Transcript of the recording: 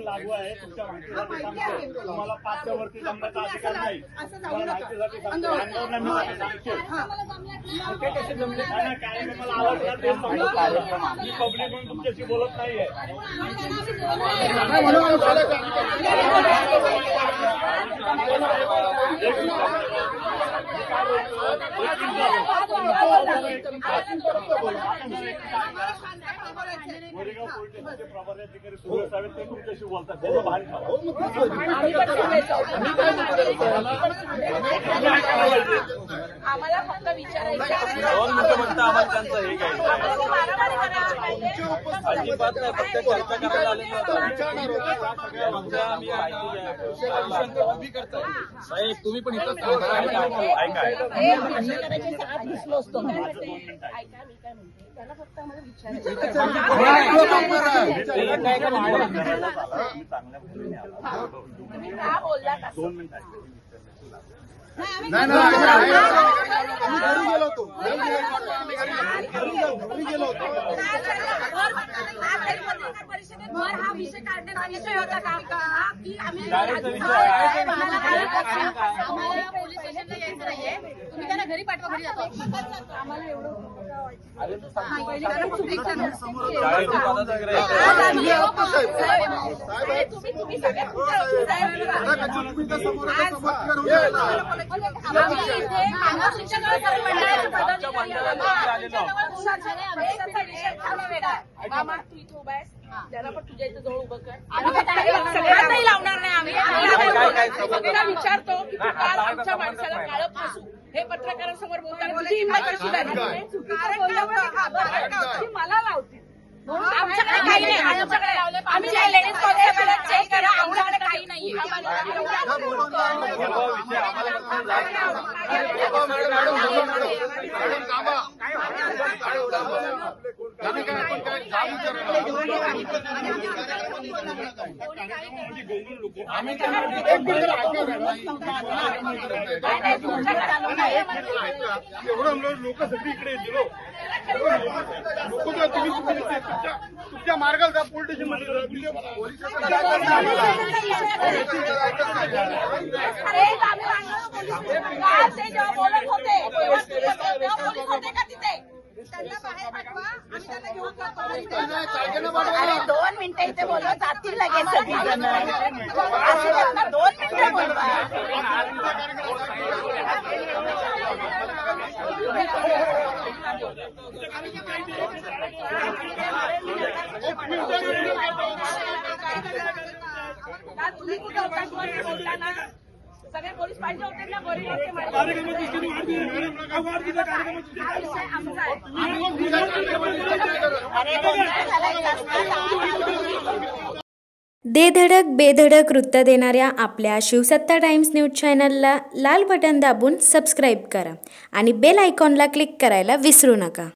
लागू आहे तुमच्या माहितीसाठी तुम्हाला 5च्या वरती जमण्याचा अधिकार नाही कार्यक्रमाला आवाज मी पब्लिक म्हणून तुमच्याशी बोलत नाहीये गोरेगाव पोलीस स्टेशनचे प्रभारी अधिकारी सुरेश साहेब ते तुमच्याशी बोलतात त्याचं भान आम्हाला फक्त विचारायचं आम्हाला त्यांचं हे काय अजिबात नाही फक्त चर्चा करायला आले साहेब तुम्ही पण इथं दिसलो असतो त्याला फक्त आम्हाला विचारायचं तुम्ही का बोलला 2 मिनिटं परिषदेत हा विषय काढण्याचा विषय होता का की आम्ही पोलीस स्टेशनला यायचं नाहीये तुम्ही त्यांना घरी पाठवा घरी जातो आम्हाला एवढं तुम्ही सगळ्या मामा तू इथे उभा आहेस त्याला पण तुझ्या इथे जवळ उभं कर सगळ्यांनाही लावणार नाही आम्ही सगळ्यांना विचारतो की तू काल आमच्या माणसाला काळं फासू हे पत्रकारांसमोर बोलताना तुझी हिंमत कशी झाली मला लावते आमच्याकडे काही नाही आमच्याकडे आम्ही लेडीज कॉन्स्टेबल चेक करा आमच्याकडे काही नाहीये लोक सगळी इकडे येतील तुमच्या मार्गाला पोलीस स्टेशन मध्ये जेव्हा बोलत होते तिथे 2 मिनिटं इथे बोलत जातील लगेच 2 मिनिटं बोलवा तुम्ही कुठे बोलता ना सगळे पोलीस पाहिजे होते ना दे धडक बेधडक वृत्त देणाऱ्या आपल्या शिवसत्ता टाइम्स न्यूज चॅनलला लाल बटन दाबून सबस्क्राईब करा आणि बेल आयकॉनला क्लिक करायला विसरू नका.